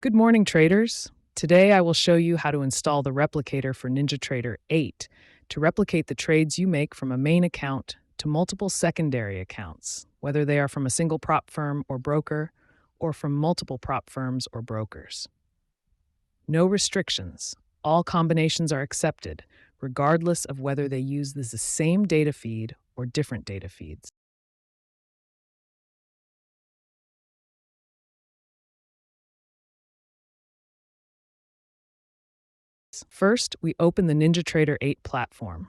Good morning, traders. Today I will show you how to install the replicator for NinjaTrader 8 to replicate the trades you make from a main account to multiple secondary accounts, whether they are from a single prop firm or broker or from multiple prop firms or brokers. No restrictions. All combinations are accepted, regardless of whether they use the same data feed or different data feeds. First, we open the NinjaTrader 8 platform.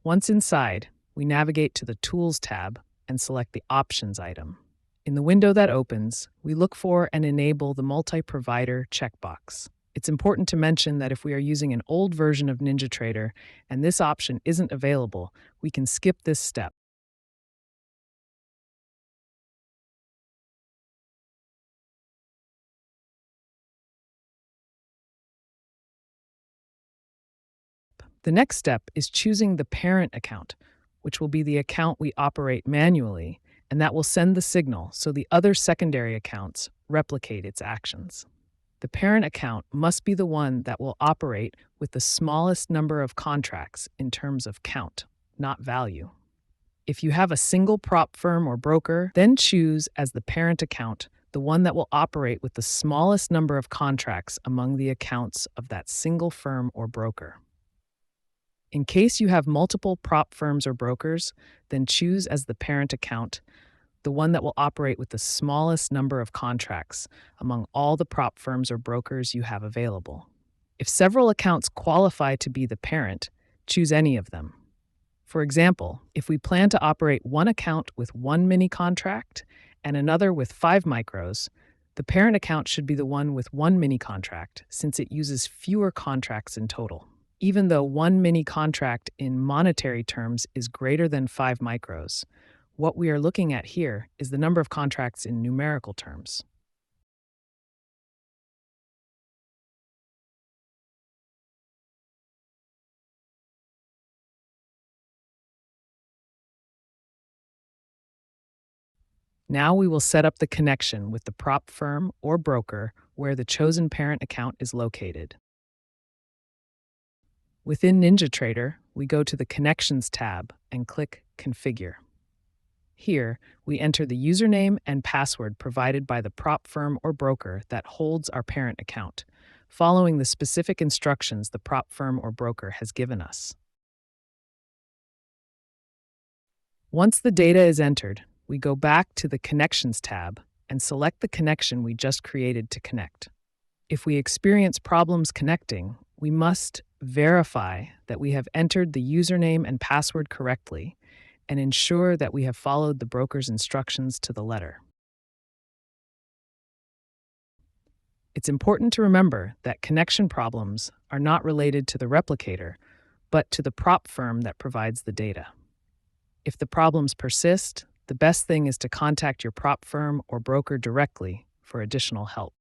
Once inside, we navigate to the Tools tab and select the Options item. In the window that opens, we look for and enable the multi-provider checkbox. It's important to mention that if we are using an old version of NinjaTrader and this option isn't available, we can skip this step. The next step is choosing the parent account, which will be the account we operate manually, and that will send the signal so the other secondary accounts replicate its actions. The parent account must be the one that will operate with the smallest number of contracts in terms of count, not value. If you have a single prop firm or broker, then choose as the parent account the one that will operate with the smallest number of contracts among the accounts of that single firm or broker. In case you have multiple prop firms or brokers, then choose as the parent account the one that will operate with the smallest number of contracts among all the prop firms or brokers you have available. If several accounts qualify to be the parent, choose any of them. For example, if we plan to operate one account with one mini contract and another with 5 micros, the parent account should be the one with one mini contract since it uses fewer contracts in total. Even though one mini contract in monetary terms is greater than 5 micros, what we are looking at here is the number of contracts in numerical terms. Now we will set up the connection with the prop firm or broker where the chosen parent account is located. Within NinjaTrader, we go to the Connections tab and click Configure. Here, we enter the username and password provided by the prop firm or broker that holds our parent account, following the specific instructions the prop firm or broker has given us. Once the data is entered, we go back to the Connections tab and select the connection we just created to connect. If we experience problems connecting, we must verify that we have entered the username and password correctly and ensure that we have followed the broker's instructions to the letter. It's important to remember that connection problems are not related to the replicator, but to the prop firm that provides the data. If the problems persist, the best thing is to contact your prop firm or broker directly for additional help.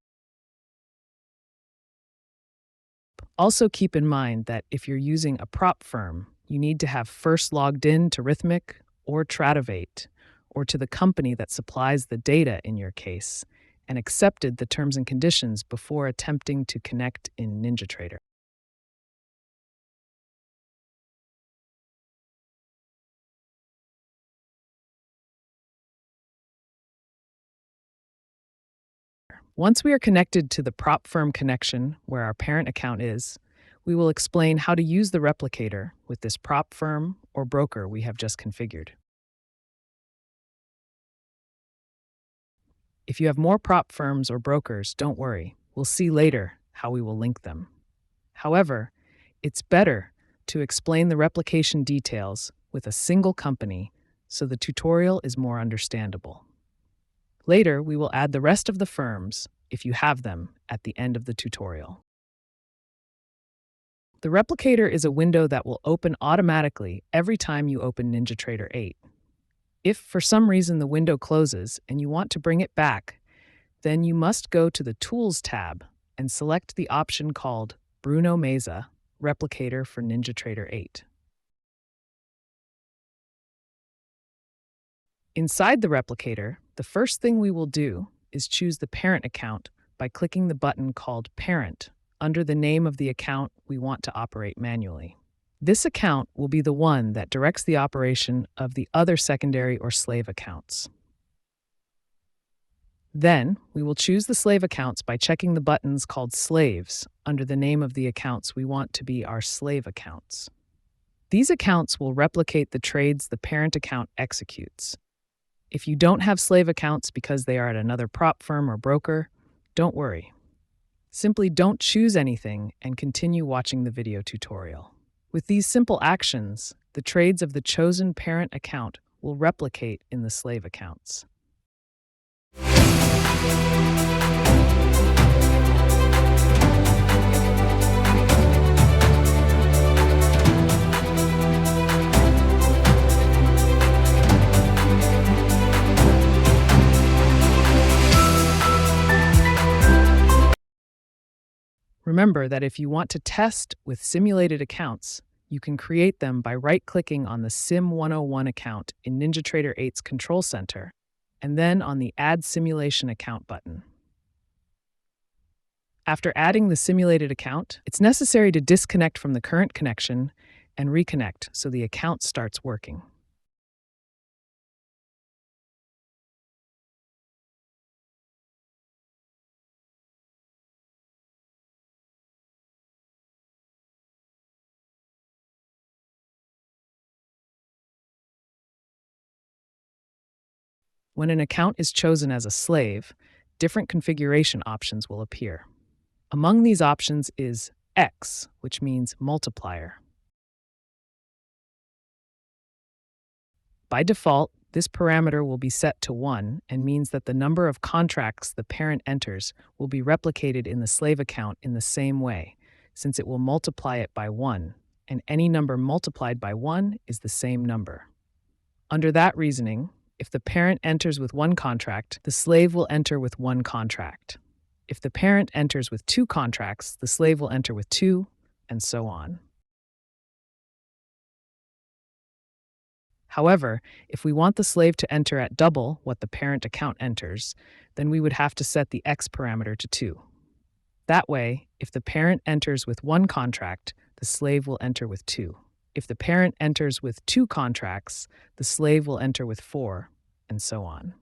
Also keep in mind that if you're using a prop firm, you need to have first logged in to Rithmic or Tradivate or to the company that supplies the data in your case and accepted the terms and conditions before attempting to connect in NinjaTrader. Once we are connected to the prop firm connection where our parent account is, we will explain how to use the replicator with this prop firm or broker we have just configured. If you have more prop firms or brokers, don't worry. We'll see later how we will link them. However, it's better to explain the replication details with a single company so the tutorial is more understandable. Later, we will add the rest of the firms, if you have them, at the end of the tutorial. The replicator is a window that will open automatically every time you open NinjaTrader 8. If for some reason the window closes and you want to bring it back, then you must go to the Tools tab and select the option called Bruno Meza Replicator for NinjaTrader 8. Inside the replicator, the first thing we will do is choose the parent account by clicking the button called Parent under the name of the account we want to operate manually. This account will be the one that directs the operation of the other secondary or slave accounts. Then, we will choose the slave accounts by checking the buttons called Slaves under the name of the accounts we want to be our slave accounts. These accounts will replicate the trades the parent account executes. If you don't have slave accounts because they are at another prop firm or broker, don't worry. Simply don't choose anything and continue watching the video tutorial. With these simple actions, the trades of the chosen parent account will replicate in the slave accounts. Remember that if you want to test with simulated accounts, you can create them by right-clicking on the Sim 101 account in NinjaTrader 8's Control Center, and then on the Add Simulation Account button. After adding the simulated account, it's necessary to disconnect from the current connection and reconnect so the account starts working. When an account is chosen as a slave, different configuration options will appear. Among these options is X, which means multiplier. By default, this parameter will be set to 1 and means that the number of contracts the parent enters will be replicated in the slave account in the same way, since it will multiply it by 1, and any number multiplied by 1 is the same number. Under that reasoning, if the parent enters with 1 contract, the slave will enter with 1 contract. If the parent enters with 2 contracts, the slave will enter with 2, and so on. However, if we want the slave to enter at double what the parent account enters, then we would have to set the X parameter to 2. That way, if the parent enters with 1 contract, the slave will enter with 2. If the parent enters with 2 contracts, the slave will enter with 4, and so on.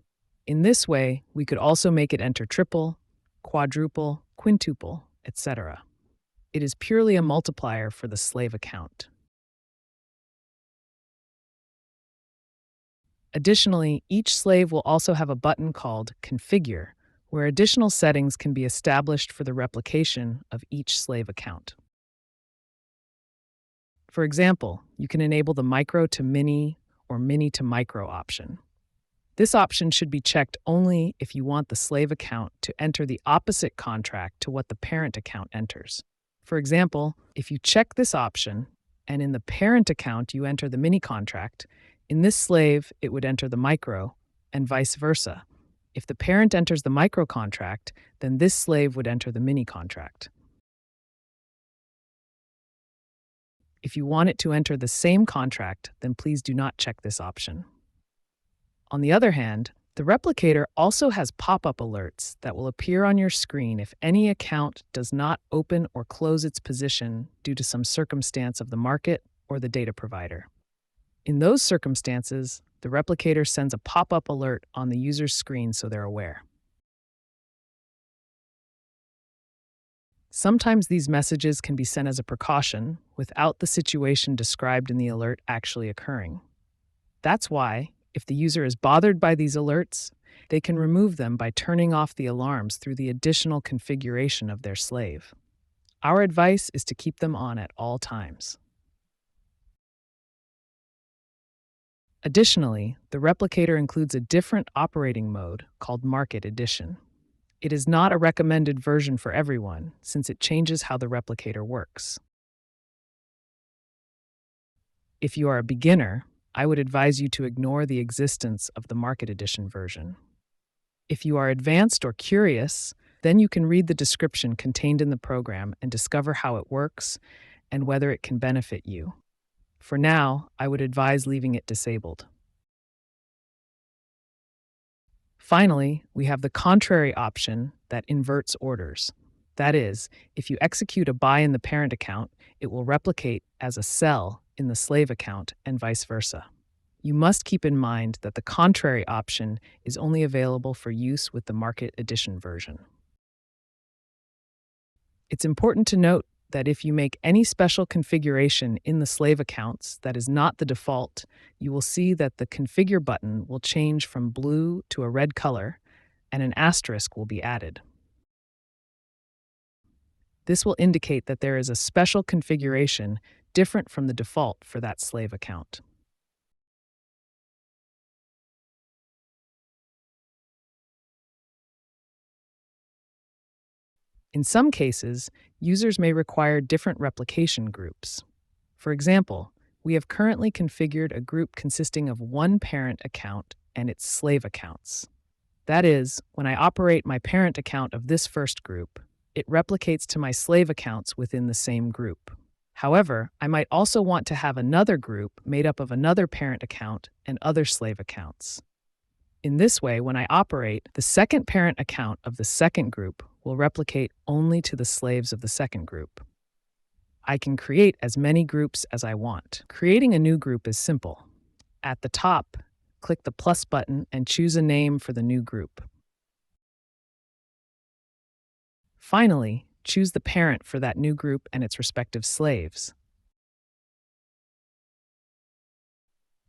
In this way, we could also make it enter triple, quadruple, quintuple, etc. It is purely a multiplier for the slave account. Additionally, each slave will also have a button called Configure, where additional settings can be established for the replication of each slave account. For example, you can enable the micro to mini or mini to micro option. This option should be checked only if you want the slave account to enter the opposite contract to what the parent account enters. For example, if you check this option and in the parent account you enter the mini contract, in this slave it would enter the micro, and vice versa. If the parent enters the micro contract, then this slave would enter the mini contract. If you want it to enter the same contract, then please do not check this option. On the other hand, the replicator also has pop-up alerts that will appear on your screen if any account does not open or close its position due to some circumstance of the market or the data provider. In those circumstances, the replicator sends a pop-up alert on the user's screen so they're aware. Sometimes these messages can be sent as a precaution without the situation described in the alert actually occurring. That's why, if the user is bothered by these alerts, they can remove them by turning off the alarms through the additional configuration of their slave. Our advice is to keep them on at all times. Additionally, the replicator includes a different operating mode called Market Edition. It is not a recommended version for everyone, since it changes how the replicator works. If you are a beginner, I would advise you to ignore the existence of the Market Edition version. If you are advanced or curious, then you can read the description contained in the program and discover how it works and whether it can benefit you. For now, I would advise leaving it disabled. Finally, we have the contrary option that inverts orders. That is, if you execute a buy in the parent account, it will replicate as a sell in the slave account and vice versa. You must keep in mind that the contrary option is only available for use with the Market Edition version. It's important to note that if you make any special configuration in the slave accounts that is not the default, you will see that the Configure button will change from blue to a red color, and an asterisk will be added. This will indicate that there is a special configuration different from the default for that slave account. In some cases, users may require different replication groups. For example, we have currently configured a group consisting of one parent account and its slave accounts. That is, when I operate my parent account of this first group, it replicates to my slave accounts within the same group. However, I might also want to have another group made up of another parent account and other slave accounts. In this way, when I operate, the second parent account of the second group will replicate only to the slaves of the second group. I can create as many groups as I want. Creating a new group is simple. At the top, click the plus button and choose a name for the new group. Finally, choose the parent for that new group and its respective slaves.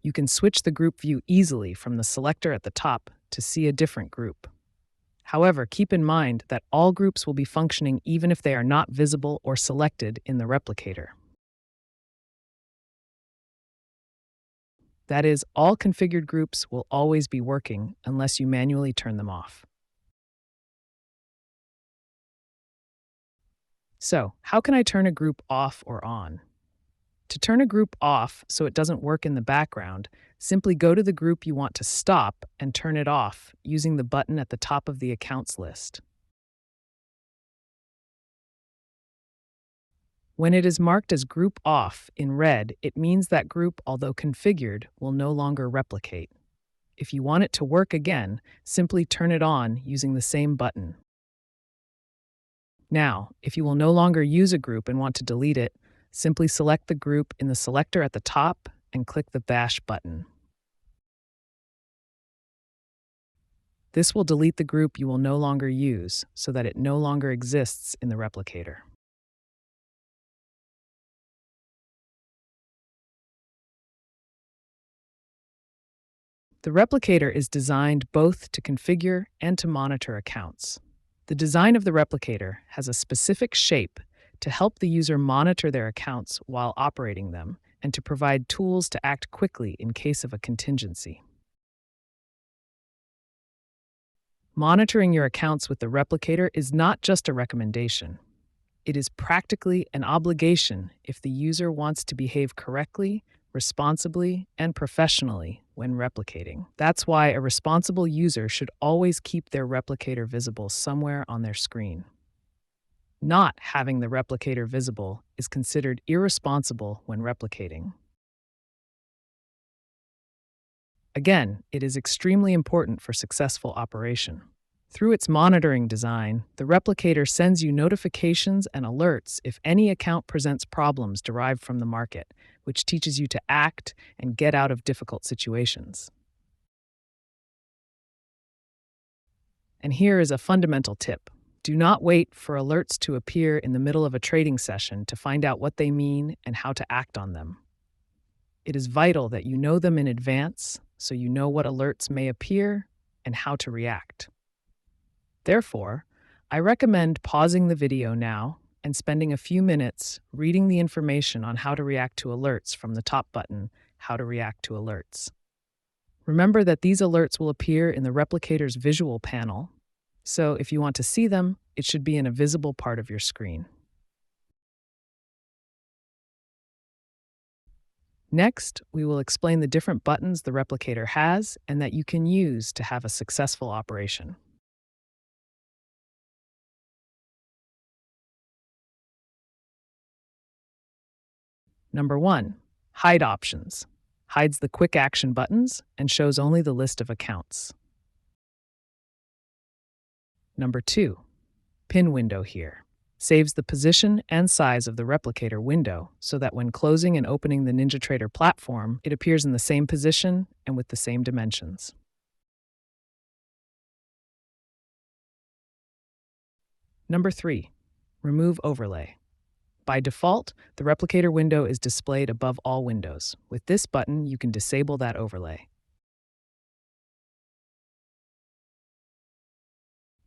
You can switch the group view easily from the selector at the top to see a different group. However, keep in mind that all groups will be functioning even if they are not visible or selected in the replicator. That is, all configured groups will always be working unless you manually turn them off. So, how can I turn a group off or on? To turn a group off so it doesn't work in the background, simply go to the group you want to stop and turn it off using the button at the top of the accounts list. When it is marked as Group Off in red, it means that group, although configured, will no longer replicate. If you want it to work again, simply turn it on using the same button. Now, if you will no longer use a group and want to delete it, simply select the group in the selector at the top and click the Bash button. This will delete the group you will no longer use so that it no longer exists in the replicator. The replicator is designed both to configure and to monitor accounts. The design of the replicator has a specific shape to help the user monitor their accounts while operating them and to provide tools to act quickly in case of a contingency. Monitoring your accounts with the replicator is not just a recommendation. It is practically an obligation if the user wants to behave correctly, responsibly, and professionally when replicating. That's why a responsible user should always keep their replicator visible somewhere on their screen. Not having the replicator visible is considered irresponsible when replicating. Again, it is extremely important for successful operation. Through its monitoring design, the replicator sends you notifications and alerts if any account presents problems derived from the market, which teaches you to act and get out of difficult situations. And here is a fundamental tip. Do not wait for alerts to appear in the middle of a trading session to find out what they mean and how to act on them. It is vital that you know them in advance so you know what alerts may appear and how to react. Therefore, I recommend pausing the video now and spending a few minutes reading the information on how to react to alerts from the top button, How to React to Alerts. Remember that these alerts will appear in the replicator's visual panel, so if you want to see them, it should be in a visible part of your screen. Next, we will explain the different buttons the replicator has and that you can use to have a successful operation. Number 1, Hide Options. Hides the quick action buttons and shows only the list of accounts. Number 2, pin window here. Saves the position and size of the replicator window so that when closing and opening the NinjaTrader platform, it appears in the same position and with the same dimensions. Number 3, remove overlay. By default, the replicator window is displayed above all windows. With this button, you can disable that overlay.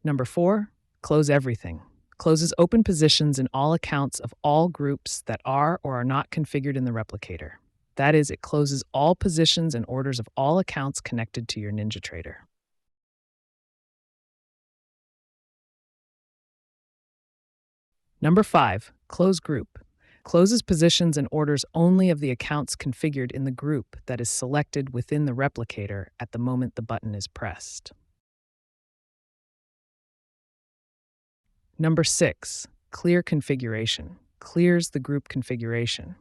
Number 4, close everything. Closes open positions in all accounts of all groups that are or are not configured in the replicator. That is, it closes all positions and orders of all accounts connected to your NinjaTrader. Number 5, close group. Closes positions and orders only of the accounts configured in the group that is selected within the replicator at the moment the button is pressed. Number 6, clear configuration. Clears the group configuration.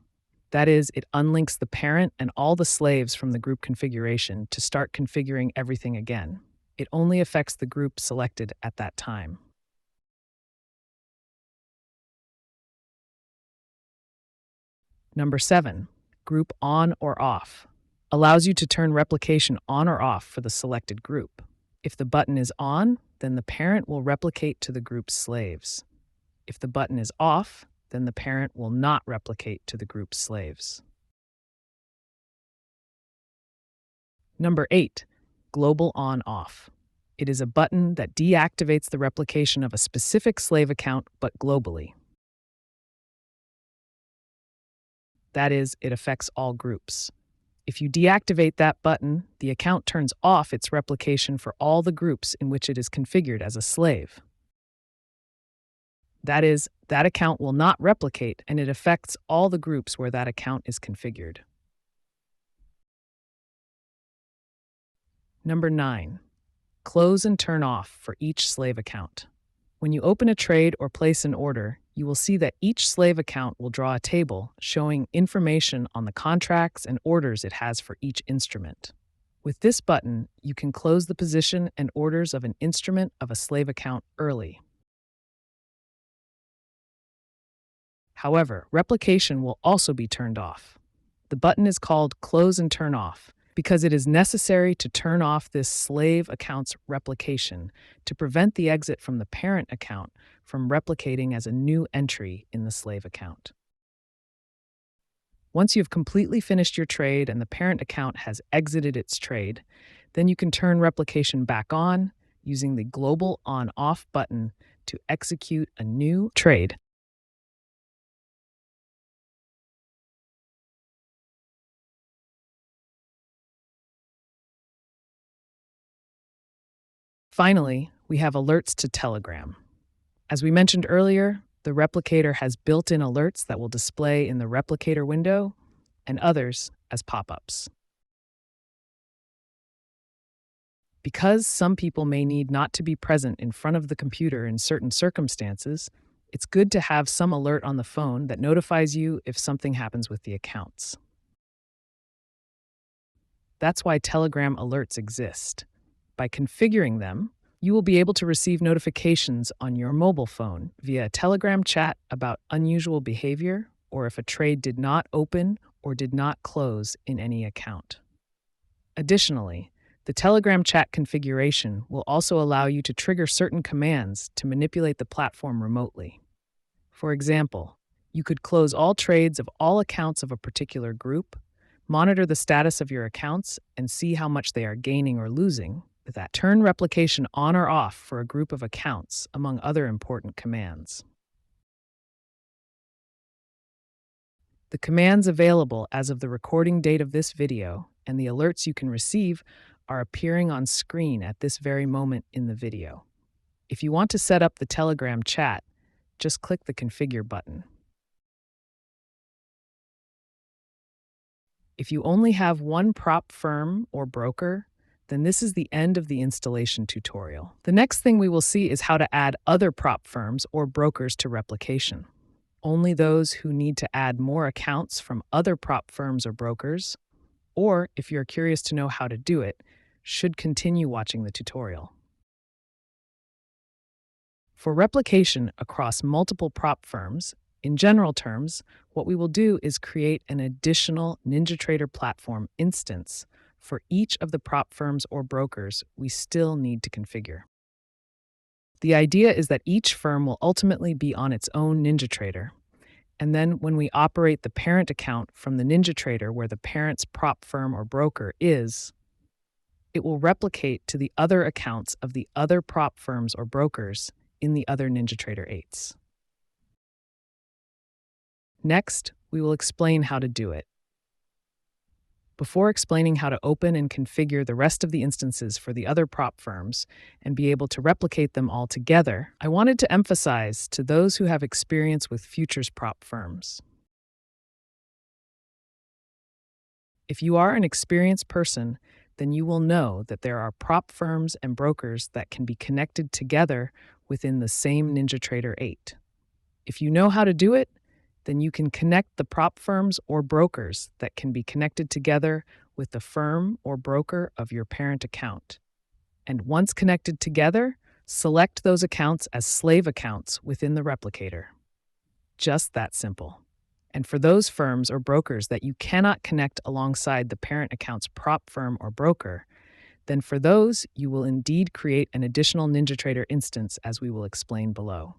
That is, it unlinks the parent and all the slaves from the group configuration to start configuring everything again. It only affects the group selected at that time. Number 7, group on or off. Allows you to turn replication on or off for the selected group. If the button is on, then the parent will replicate to the group's slaves. If the button is off, then the parent will not replicate to the group's slaves. Number 8, global on-off. It is a button that deactivates the replication of a specific slave account, but globally. That is, it affects all groups. If you deactivate that button, the account turns off its replication for all the groups in which it is configured as a slave. That is, that account will not replicate and it affects all the groups where that account is configured. Number 9, close and turn off for each slave account. When you open a trade or place an order, you will see that each slave account will draw a table showing information on the contracts and orders it has for each instrument. With this button, you can close the position and orders of an instrument of a slave account early. However, replication will also be turned off. The button is called Close and Turn Off because it is necessary to turn off this slave account's replication to prevent the exit from the parent account from replicating as a new entry in the slave account. Once you've completely finished your trade and the parent account has exited its trade, then you can turn replication back on using the Global On-Off button to execute a new trade. Finally, we have alerts to Telegram. As we mentioned earlier, the replicator has built-in alerts that will display in the replicator window and others as pop-ups. Because some people may need not to be present in front of the computer in certain circumstances, it's good to have some alert on the phone that notifies you if something happens with the accounts. That's why Telegram alerts exist. By configuring them, you will be able to receive notifications on your mobile phone via a Telegram chat about unusual behavior or if a trade did not open or did not close in any account. Additionally, the Telegram chat configuration will also allow you to trigger certain commands to manipulate the platform remotely. For example, you could close all trades of all accounts of a particular group, monitor the status of your accounts, and see how much they are gaining or losing. With that, turn replication on or off for a group of accounts, among other important commands. The commands available as of the recording date of this video and the alerts you can receive are appearing on screen at this very moment in the video. If you want to set up the Telegram chat, just click the Configure button. If you only have one prop firm or broker, then this is the end of the installation tutorial. The next thing we will see is how to add other prop firms or brokers to replication. Only those who need to add more accounts from other prop firms or brokers, or if you're curious to know how to do it, should continue watching the tutorial. For replication across multiple prop firms, in general terms, what we will do is create an additional NinjaTrader platform instance for each of the prop firms or brokers we still need to configure. The idea is that each firm will ultimately be on its own NinjaTrader, and then when we operate the parent account from the NinjaTrader where the parent's prop firm or broker is, it will replicate to the other accounts of the other prop firms or brokers in the other NinjaTrader 8s. Next, we will explain how to do it. Before explaining how to open and configure the rest of the instances for the other prop firms and be able to replicate them all together, I wanted to emphasize to those who have experience with futures prop firms. If you are an experienced person, then you will know that there are prop firms and brokers that can be connected together within the same NinjaTrader 8. If you know how to do it, then you can connect the prop firms or brokers that can be connected together with the firm or broker of your parent account. And once connected together, select those accounts as slave accounts within the replicator. Just that simple. And for those firms or brokers that you cannot connect alongside the parent account's prop firm or broker, then for those, you will indeed create an additional NinjaTrader instance, as we will explain below.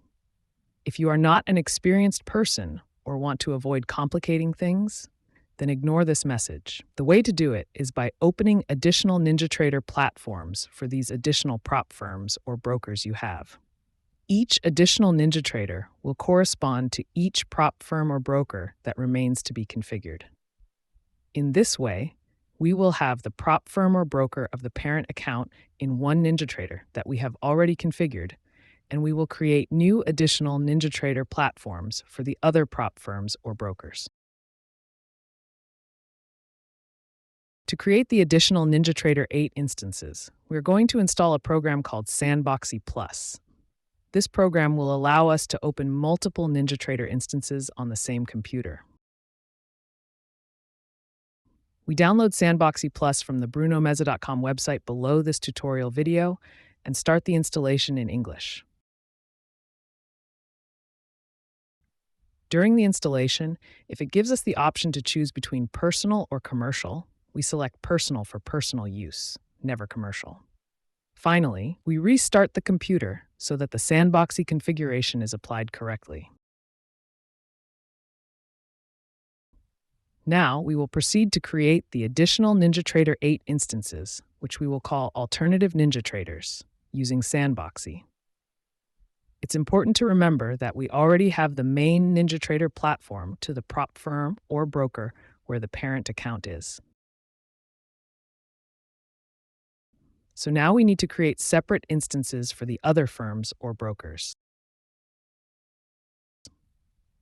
If you are not an experienced person or want to avoid complicating things, then ignore this message. The way to do it is by opening additional NinjaTrader platforms for these additional prop firms or brokers you have. Each additional NinjaTrader will correspond to each prop firm or broker that remains to be configured. In this way, we will have the prop firm or broker of the parent account in one NinjaTrader that we have already configured, and we will create new additional NinjaTrader platforms for the other prop firms or brokers. To create the additional NinjaTrader 8 instances, we're going to install a program called Sandboxy Plus. This program will allow us to open multiple NinjaTrader instances on the same computer. We download Sandboxy Plus from the brunomeza.com website below this tutorial video and start the installation in English. During the installation, if it gives us the option to choose between personal or commercial, we select personal for personal use, never commercial. Finally, we restart the computer so that the Sandboxy configuration is applied correctly. Now, we will proceed to create the additional NinjaTrader 8 instances, which we will call Alternative NinjaTraders, using Sandboxy. It's important to remember that we already have the main NinjaTrader platform to the prop firm or broker where the parent account is. So now we need to create separate instances for the other firms or brokers.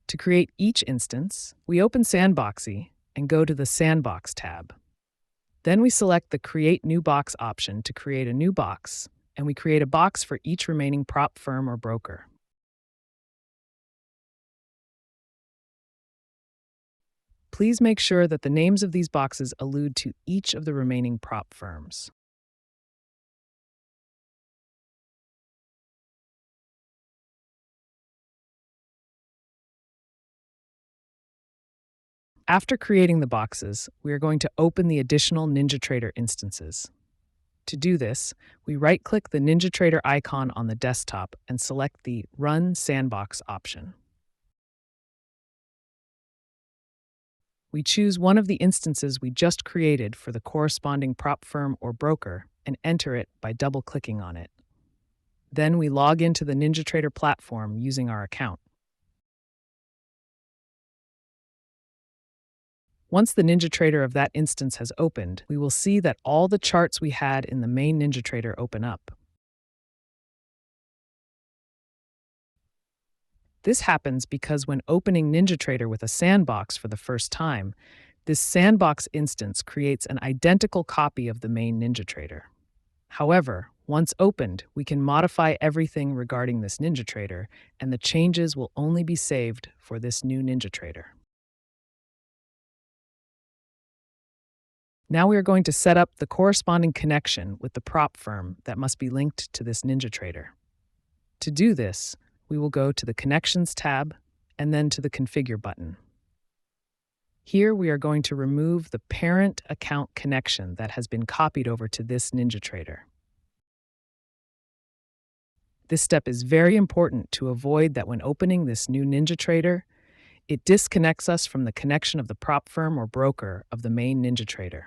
To create each instance, we open Sandboxy and go to the Sandbox tab. Then we select the Create New Box option to create a new box, and we create a box for each remaining prop firm or broker. Please make sure that the names of these boxes allude to each of the remaining prop firms. After creating the boxes, we are going to open the additional NinjaTrader instances. To do this, we right-click the NinjaTrader icon on the desktop and select the Run Sandbox option. We choose one of the instances we just created for the corresponding prop firm or broker and enter it by double-clicking on it. Then we log into the NinjaTrader platform using our account. Once the NinjaTrader of that instance has opened, we will see that all the charts we had in the main NinjaTrader open up. This happens because when opening NinjaTrader with a sandbox for the first time, this sandbox instance creates an identical copy of the main NinjaTrader. However, once opened, we can modify everything regarding this NinjaTrader, and the changes will only be saved for this new NinjaTrader. Now we are going to set up the corresponding connection with the prop firm that must be linked to this NinjaTrader. To do this, we will go to the Connections tab and then to the Configure button. Here we are going to remove the parent account connection that has been copied over to this NinjaTrader. This step is very important to avoid that when opening this new NinjaTrader, it disconnects us from the connection of the prop firm or broker of the main NinjaTrader.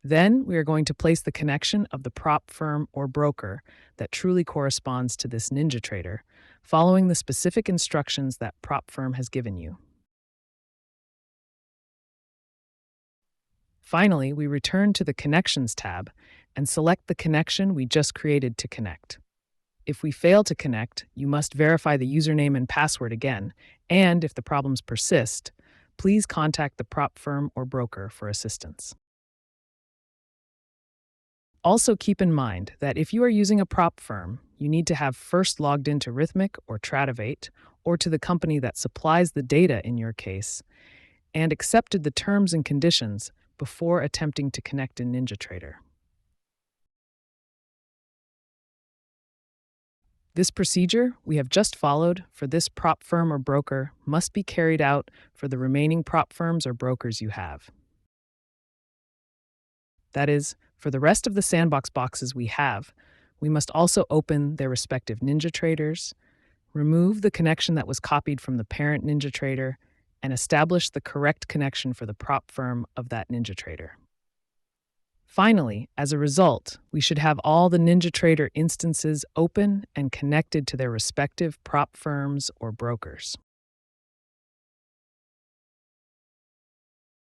Then we are going to place the connection of the prop firm or broker that truly corresponds to this NinjaTrader, following the specific instructions that prop firm has given you. Finally, we return to the Connections tab and select the connection we just created to connect. If we fail to connect, you must verify the username and password again, and if the problems persist, please contact the prop firm or broker for assistance. Also keep in mind that if you are using a prop firm, you need to have first logged into Rithmic or Tradivate, or to the company that supplies the data in your case, and accepted the terms and conditions before attempting to connect in NinjaTrader. This procedure we have just followed for this prop firm or broker must be carried out for the remaining prop firms or brokers you have. That is, for the rest of the sandbox boxes we have, we must also open their respective NinjaTraders, remove the connection that was copied from the parent NinjaTrader, and establish the correct connection for the prop firm of that NinjaTrader. Finally, as a result, we should have all the NinjaTrader instances open and connected to their respective prop firms or brokers.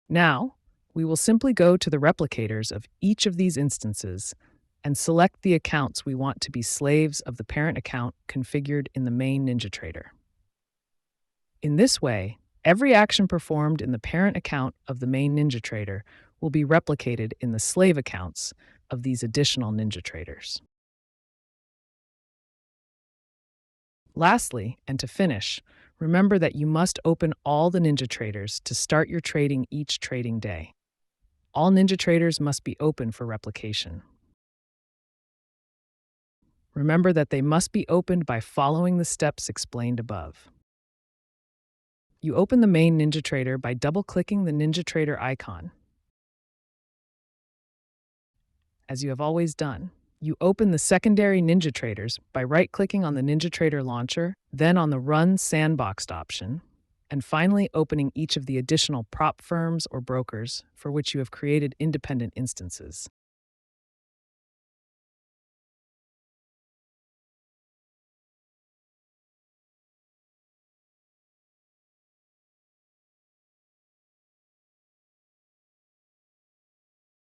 Now, we will simply go to the replicators of each of these instances and select the accounts we want to be slaves of the parent account configured in the main NinjaTrader. In this way, every action performed in the parent account of the main NinjaTrader will be replicated in the slave accounts of these additional NinjaTraders. Lastly, and to finish, remember that you must open all the NinjaTraders to start your trading each trading day. All NinjaTraders must be open for replication. Remember that they must be opened by following the steps explained above. You open the main NinjaTrader by double-clicking the NinjaTrader icon. As you have always done, you open the secondary NinjaTraders by right-clicking on the NinjaTrader launcher, then on the Run Sandboxed option, and finally opening each of the additional prop firms or brokers for which you have created independent instances.